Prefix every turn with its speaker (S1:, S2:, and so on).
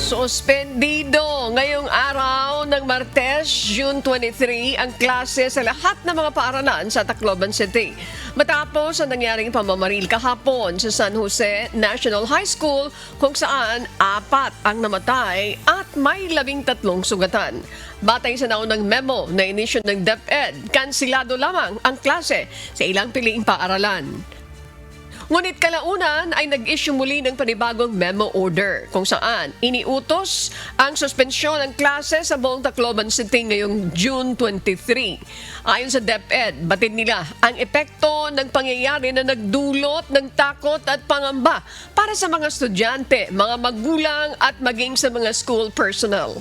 S1: Suspendido ngayong araw ng Martes, June 23, ang klase sa lahat ng mga paaralan sa Tacloban City. Matapos ang nangyaring pamamaril kahapon sa San Jose National High School kung saan 4 ang namatay at may 13 sugatan. Batay sa naunang memo na inisyu ng DepEd, kansilado lamang ang klase sa ilang piliing paaralan. Ngunit kalaunan ay nag-issue muli ng panibagong memo order kung saan iniutos ang suspensyon ng klase sa buong Tacloban City ngayong June 23. Ayon sa DepEd, batid nila ang epekto ng pangyayari na nagdulot ng takot at pangamba para sa mga estudyante, mga magulang at maging sa mga school personnel.